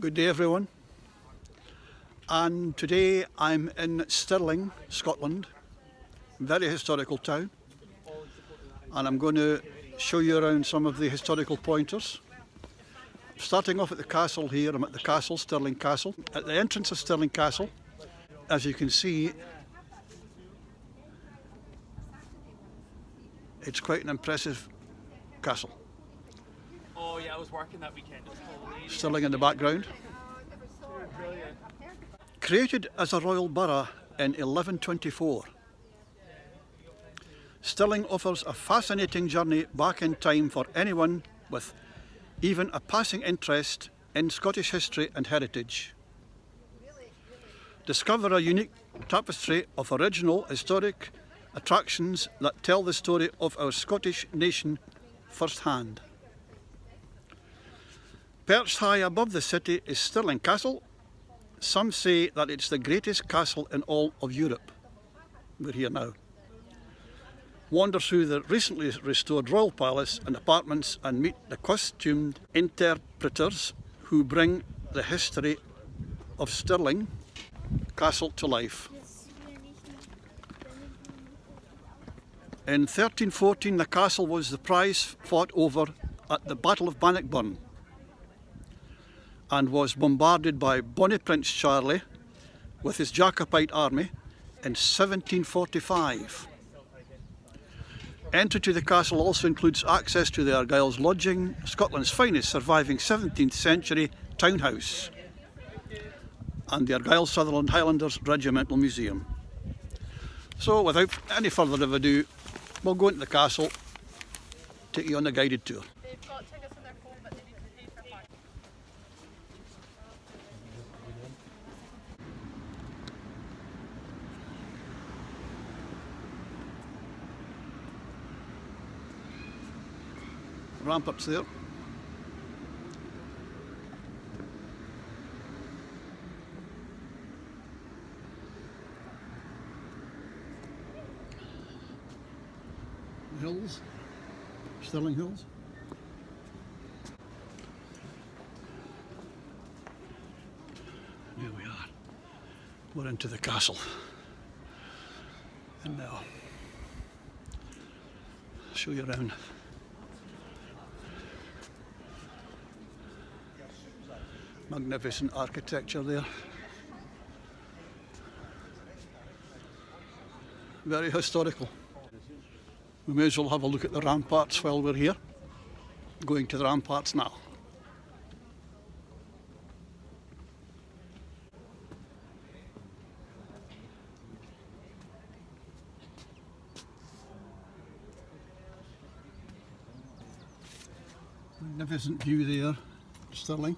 Good day everyone, and today I'm in Stirling, Scotland, very historical town, and I'm going to show you around some of the historical pointers. Starting off at the castle here, I'm at the castle, Stirling Castle. At the entrance of Stirling Castle, as you can see, it's quite an impressive castle. Oh yeah, I was working that weekend. It was cold. Stirling in the background. Brilliant. Created as a royal borough in 1124, Stirling offers a fascinating journey back in time for anyone with even a passing interest in Scottish history and heritage. Discover a unique tapestry of original historic attractions that tell the story of our Scottish nation firsthand. Perched high above the city is Stirling Castle. Some say that it's the greatest castle in all of Europe. We're here now. Wander through the recently restored Royal Palace and apartments and meet the costumed interpreters who bring the history of Stirling Castle to life. In 1314, the castle was the prize fought over at the Battle of Bannockburn and was bombarded by Bonnie Prince Charlie with his Jacobite army in 1745. Entry to the castle also includes access to the Argyll's Lodging, Scotland's finest surviving 17th century townhouse, and the Argyll Sutherland Highlanders Regimental Museum. So without any further ado, we'll go into the castle, take you on a guided tour. They've got tickets on their phone, but they need to pay for parking. Ramparts there. Hills, Stirling Hills. Here we are. We're into the castle. And now, I'll show you around. Magnificent architecture there. Very historical. We may as well have a look at the ramparts while we're here. Going to the ramparts now. Magnificent view there, Stirling.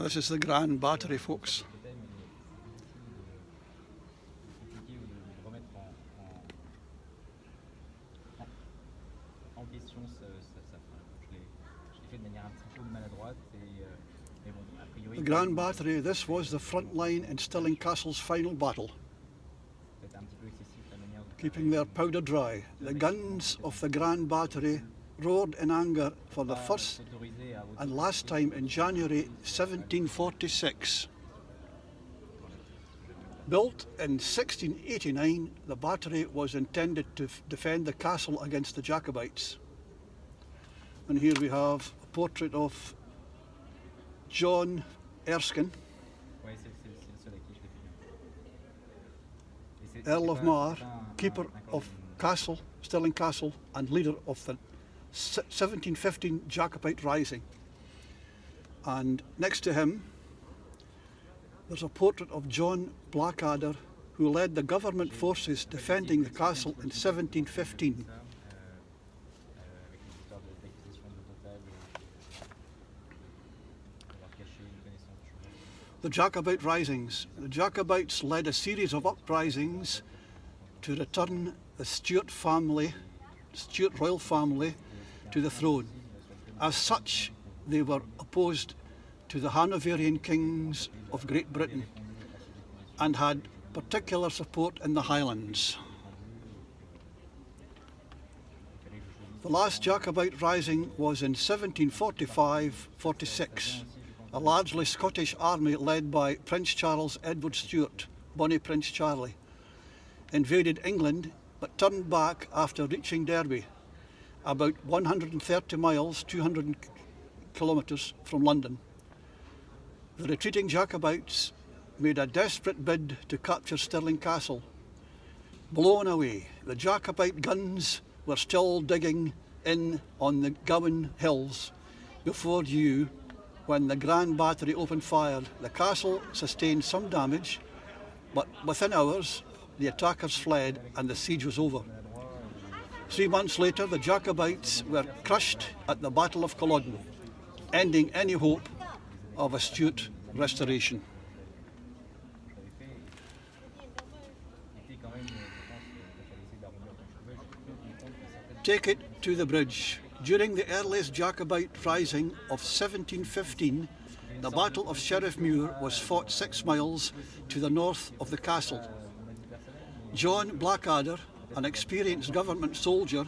This is the Grand Battery, folks. The Grand Battery, this was the front line in Stirling Castle's final battle. Keeping their powder dry, the guns of the Grand Battery roared in anger for the first and last time in January 1746. Built in 1689, the battery was intended to defend the castle against the Jacobites. And here we have a portrait of John Erskine, Earl of Mar, keeper of Castle, Stirling Castle, and leader of the 1715 Jacobite Rising. And next to him there's a portrait of John Blackadder, who led the government forces defending the castle in 1715. The Jacobite Risings. The Jacobites led a series of uprisings to return the Stuart royal family to the throne. As such, they were opposed to the Hanoverian kings of Great Britain and had particular support in the Highlands. The last Jacobite rising was in 1745-46. A largely Scottish army led by Prince Charles Edward Stuart, Bonnie Prince Charlie, invaded England but turned back after reaching Derby, about 130 miles, 200 kilometres from London. The retreating Jacobites made a desperate bid to capture Stirling Castle. Blown away, the Jacobite guns were still digging in on the Gowan Hills before you when the Grand Battery opened fire. The castle sustained some damage, but within hours the attackers fled and the siege was over. 3 months later the Jacobites were crushed at the Battle of Culloden, ending any hope of a Stuart restoration. Take it to the bridge. During the earliest Jacobite rising of 1715, the Battle of Sheriffmuir was fought 6 miles to the north of the castle. John Blackadder, an experienced government soldier,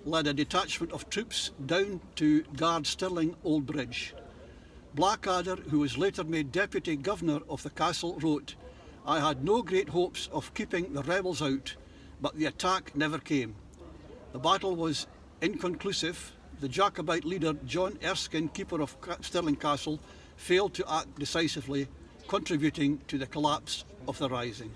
led a detachment of troops down to guard Stirling Old Bridge. Blackadder, who was later made deputy governor of the castle, wrote, "I had no great hopes of keeping the rebels out, but the attack never came." The battle was inconclusive. The Jacobite leader, John Erskine, keeper of Stirling Castle, failed to act decisively, contributing to the collapse of the rising.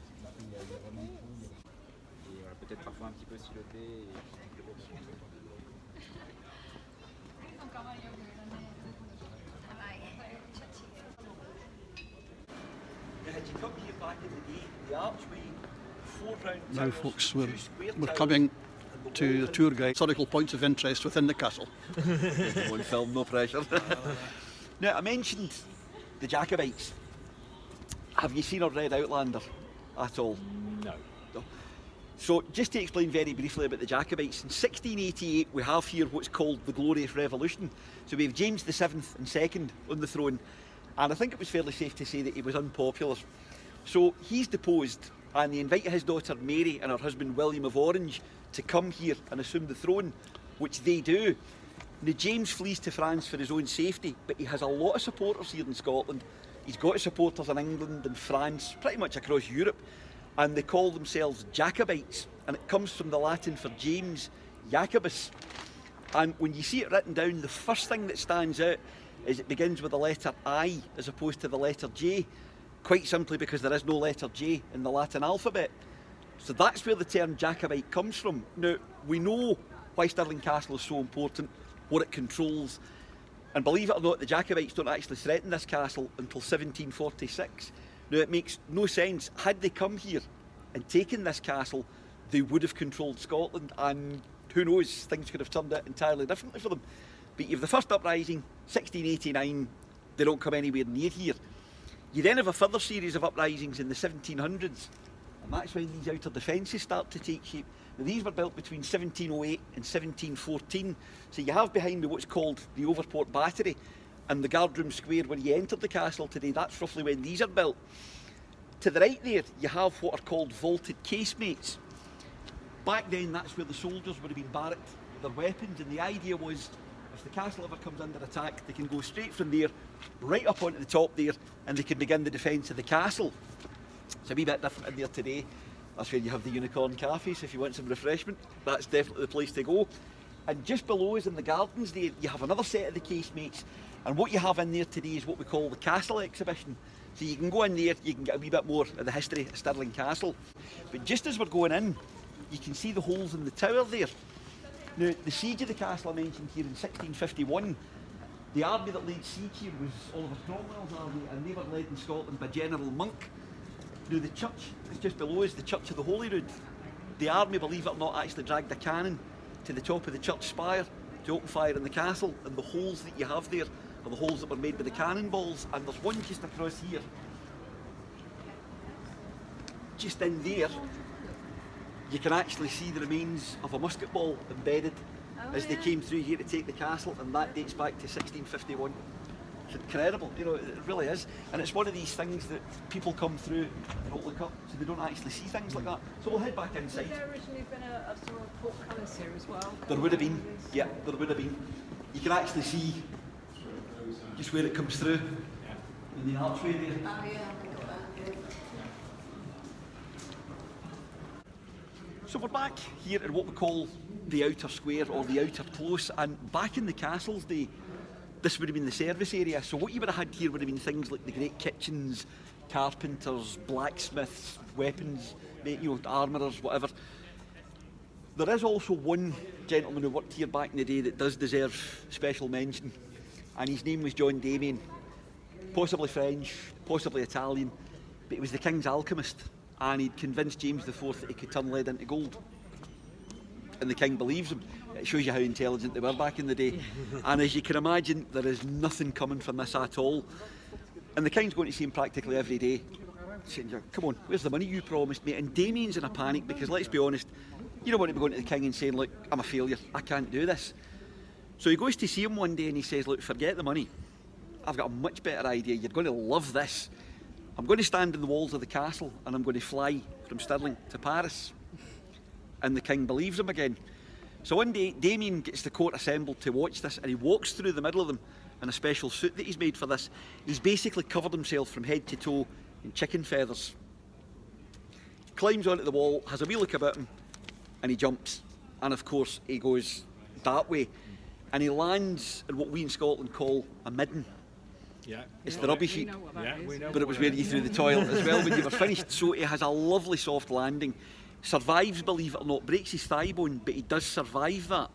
Now folks, we're coming to the tour guide, historical points of interest within the castle. On film, no pressure. Now, I mentioned the Jacobites. Have you seen or read Outlander at all? No. So, just to explain very briefly about the Jacobites, in 1688 we have here what's called the Glorious Revolution. So we have James the Seventh and Second on the throne, and I think it was fairly safe to say that he was unpopular. So he's deposed, and they invite his daughter Mary and her husband William of Orange to come here and assume the throne, which they do. Now James flees to France for his own safety, but he has a lot of supporters here in Scotland. He's got supporters in England and France, pretty much across Europe, and they call themselves Jacobites, and it comes from the Latin for James, Jacobus. And when you see it written down, the first thing that stands out is it begins with the letter I as opposed to the letter J, quite simply because there is no letter J in the Latin alphabet. So that's where the term Jacobite comes from. Now, we know why Stirling Castle is so important, what it controls, and believe it or not, the Jacobites don't actually threaten this castle until 1746. Now, it makes no sense. Had they come here and taken this castle, they would have controlled Scotland, and who knows, things could have turned out entirely differently for them. But you have the first uprising, 1689, they don't come anywhere near here. You then have a further series of uprisings in the 1700s, and that's when these outer defences start to take shape. Now, these were built between 1708 and 1714, so you have behind me what's called the Overport Battery, and the guardroom square where you entered the castle today, that's roughly when these are built. To the right there, you have what are called vaulted casemates. Back then, that's where the soldiers would have been barracked with their weapons, and the idea was, if the castle ever comes under attack, they can go straight from there, right up onto the top there, and they can begin the defence of the castle. It's a wee bit different in there today. That's where you have the Unicorn Cafe, so if you want some refreshment, that's definitely the place to go. And just below us in the gardens there, you have another set of the casemates, and what you have in there today is what we call the Castle Exhibition. So you can go in there, you can get a wee bit more of the history of Stirling Castle. But just as we're going in, you can see the holes in the tower there. Now, the siege of the castle I mentioned here in 1651, the army that laid siege here was Oliver Cromwell's army, and they were led in Scotland by General Monk. Now, the church is just below us, the Church of the Holyrood. The army, believe it or not, actually dragged a cannon to the top of the church spire to open fire in the castle, and the holes that you have there are the holes that were made by the cannonballs, and there's one just across here. Just in there, you can actually see the remains of a musket ball embedded as they came through here to take the castle, and that dates back to 1651. It's incredible, you know, it really is. And it's one of these things that people come through and don't look up, so they don't actually see things like that. So we'll head back inside. Has there originally been a sort of portcullis here as well? There would have been, yeah, there would have been. You can actually see just where it comes through in the archway there. Oh yeah, I got that. So we're back here at what we call the outer square or the outer close, and back in the castle's day, this would have been the service area. So what you would have had here would have been things like the great kitchens, carpenters, blacksmiths, weapons, you know, armourers, whatever. There is also one gentleman who worked here back in the day that does deserve special mention, and his name was John Damien. Possibly French, possibly Italian, but he was the king's alchemist, and he'd convinced James IV that he could turn lead into gold. And the king believes him. It shows you how intelligent they were back in the day. And as you can imagine, there is nothing coming from this at all. And the king's going to see him practically every day, saying, come on, where's the money you promised me? And Damien's in a panic because, let's be honest, you don't want to be going to the king and saying, look, I'm a failure, I can't do this. So he goes to see him one day and he says, look, forget the money. I've got a much better idea. You're going to love this. I'm going to stand in the walls of the castle and I'm going to fly from Stirling to Paris. And the king believes him again. So one day, Damien gets the court assembled to watch this, and he walks through the middle of them in a special suit that he's made for this. He's basically covered himself from head to toe in chicken feathers. Climbs onto the wall, has a wee look about him, and he jumps. And of course, he goes that way. And he lands in what we in Scotland call a midden. Yeah. It's the rubbish heap, We know but it was where you threw the toilet as well when you were finished. So he has a lovely soft landing. Survives, believe it or not, breaks his thigh bone, but he does survive that.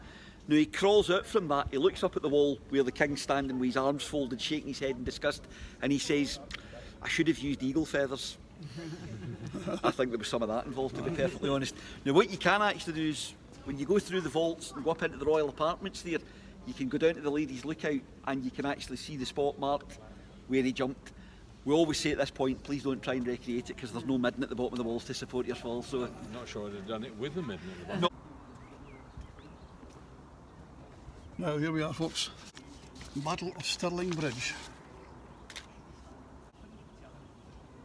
Now he crawls out from that, he looks up at the wall where the king's standing with his arms folded, shaking his head in disgust, and he says, I should have used eagle feathers. I think there was some of that involved, to be perfectly honest. Now what you can actually do is, when you go through the vaults and go up into the royal apartments there, you can go down to the ladies' lookout and you can actually see the spot marked where he jumped. We always say at this point, please don't try and recreate it because there's no midden at the bottom of the walls to support your fall. So I'm not sure I'd have done it with the midden at the bottom. Now here we are, folks. Battle of Stirling Bridge.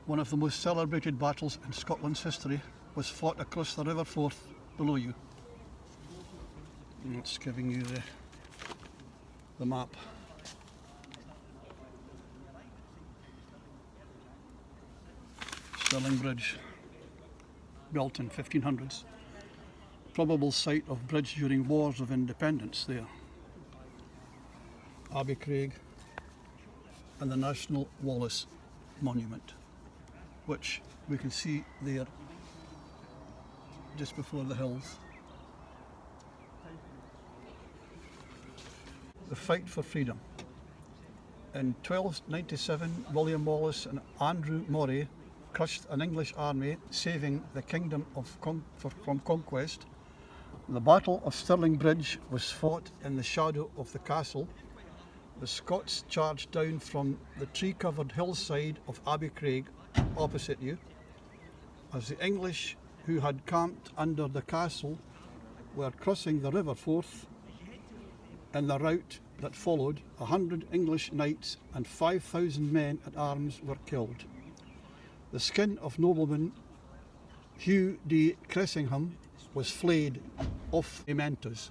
One of the most celebrated battles in Scotland's history was fought across the River Forth below you. And it's giving you the map. Stirling Bridge, built in 1500s. Probable site of bridge during wars of independence there. Abbey Craig and the National Wallace Monument, which we can see there just before the hills. The fight for freedom. In 1297, William Wallace and Andrew Murray crushed an English army, saving the kingdom from conquest. The Battle of Stirling Bridge was fought in the shadow of the castle. The Scots charged down from the tree-covered hillside of Abbey Craig, opposite you, as the English who had camped under the castle were crossing the River Forth. In the rout that followed, 100 English knights and 5,000 men at arms were killed. The skin of nobleman Hugh de Cressingham was flayed off mementos.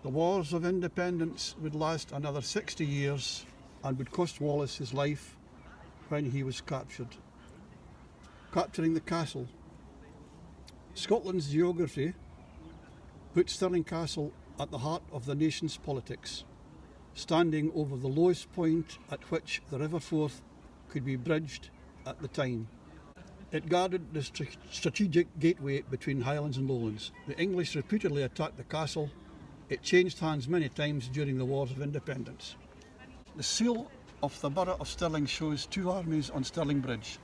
The wars of independence would last another 60 years and would cost Wallace his life when he was captured. Capturing the castle. Scotland's geography put Stirling Castle at the heart of the nation's politics, standing over the lowest point at which the River Forth could be bridged at the time. It guarded the strategic gateway between Highlands and Lowlands. The English reputedly attacked the castle. It changed hands many times during the Wars of Independence. The seal of the Borough of Stirling shows two armies on Stirling Bridge.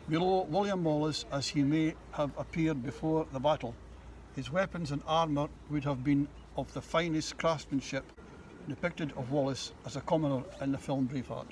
Below William Wallace, as he may have appeared before the battle, his weapons and armour would have been of the finest craftsmanship, depicted of Wallace as a commoner in the film Braveheart.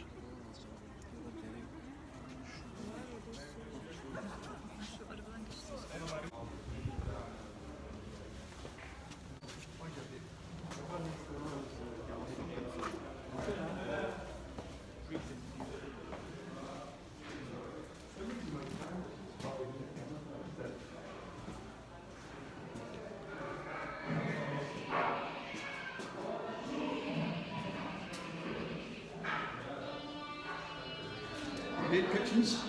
great kitchens.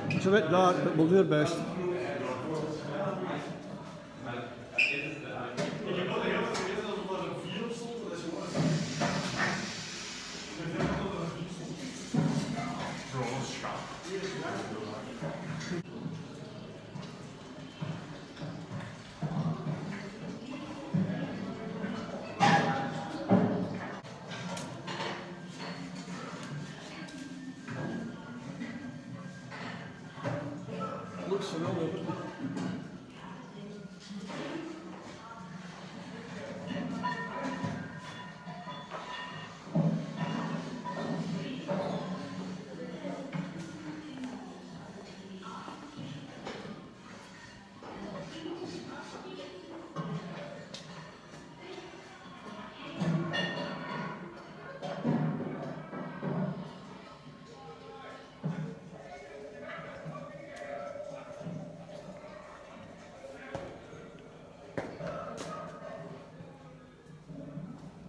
It's a bit dark, but we'll do our best. Looks familiar, doesn't it?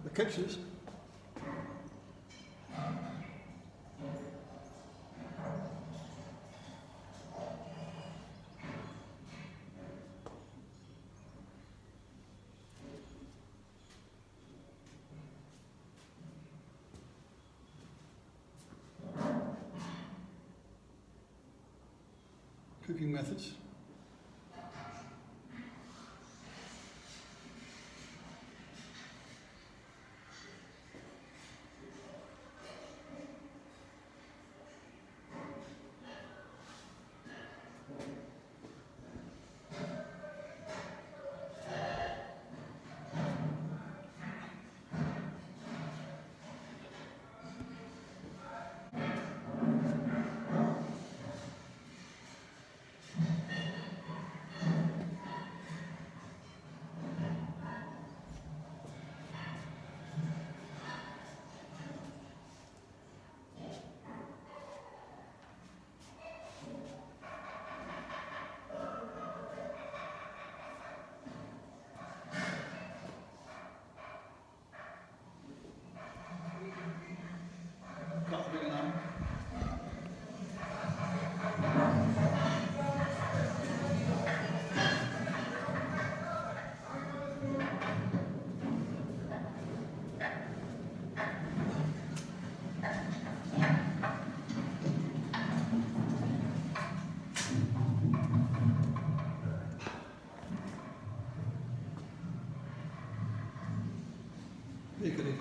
The kitchens. Cooking methods. Not big enough. Bakery.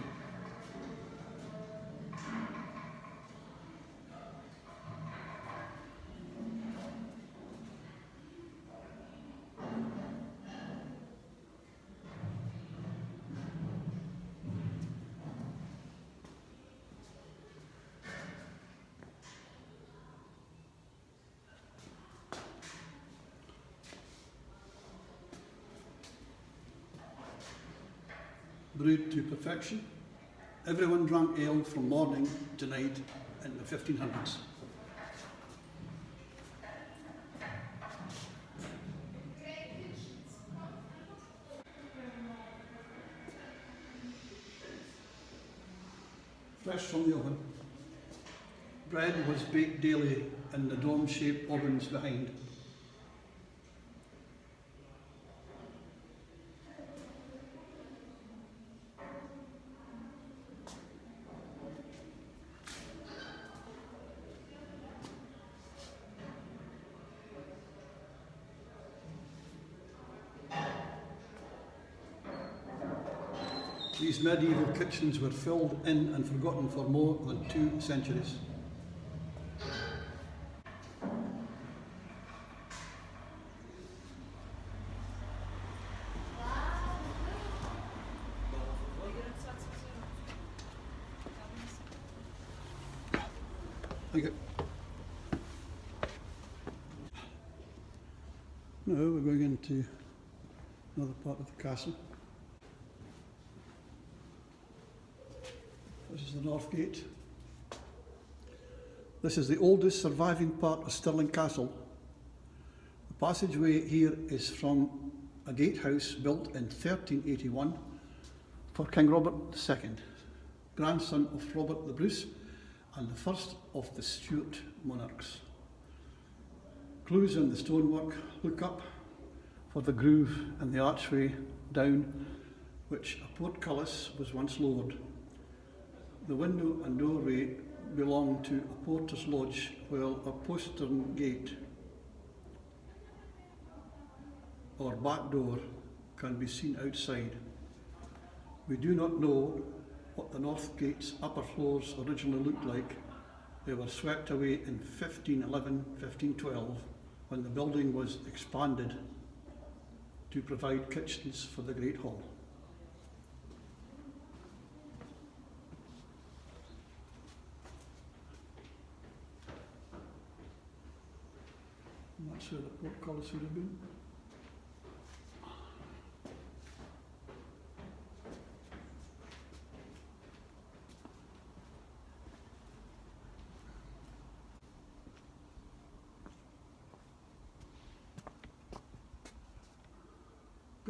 Brewed to perfection. Everyone drank ale from morning to night in the 1500s. Fresh from the oven. Bread was baked daily in the dome-shaped ovens behind. These medieval kitchens were filled in and forgotten for more than 2 centuries. Thank you. Now we're going into another part of the castle. This is the north gate. This is the oldest surviving part of Stirling Castle. The passageway here is from a gatehouse built in 1381 for King Robert II, grandson of Robert the Bruce and the first of the Stuart monarchs. Clues in the stonework look up for the groove and the archway down which a portcullis was once lowered. The window and doorway belong to a porter's lodge, while a postern gate or back door can be seen outside. We do not know what the north gate's upper floors originally looked like. They were swept away in 1511, 1512, when the building was expanded to provide kitchens for the Great Hall. And that's where the portcullis would have been.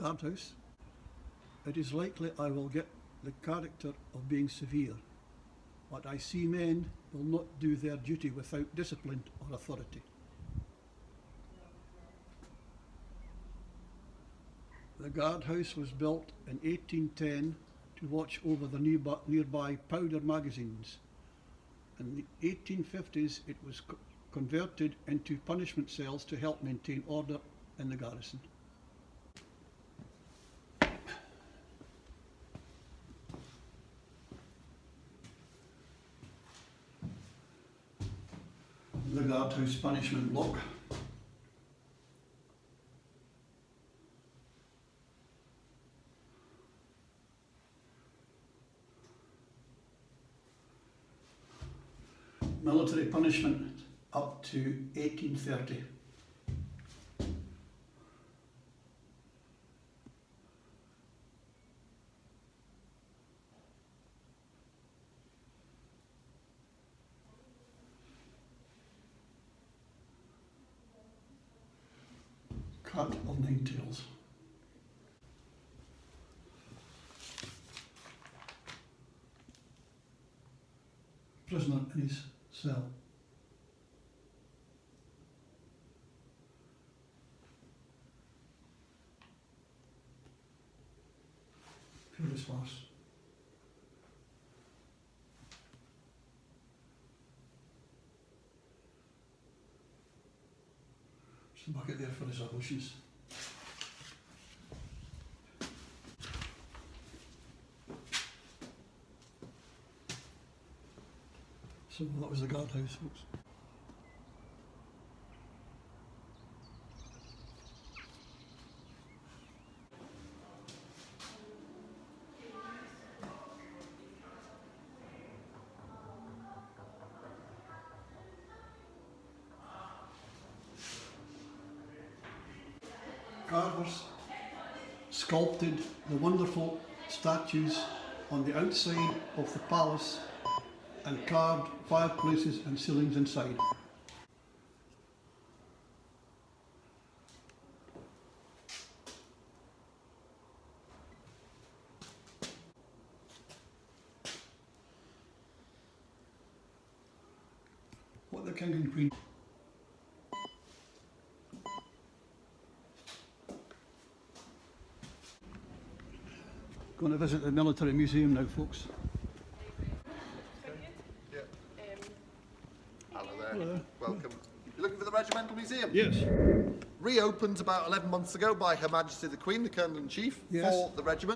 Guardhouse. It is likely I will get the character of being severe, but I see men will not do their duty without discipline or authority. The guardhouse was built in 1810 to watch over the nearby powder magazines. In the 1850s it was converted into punishment cells to help maintain order in the garrison. The guardhouse punishment block. Military punishment up to 1830. Cut of 9 tails. Prisoner in his cell. Purely sparse. There's a bucket there for his ablutions. So that was the guardhouse, folks. Carvers sculpted the wonderful statues on the outside of the palace and carved fireplaces and ceilings inside. What the King and Queen. Going to visit the Military Museum now, folks. Hello there. Hello. Welcome. You're looking for the Regimental Museum? Yes. Reopened about 11 months ago by Her Majesty the Queen, the Colonel-in-Chief, Yes. for the regiment.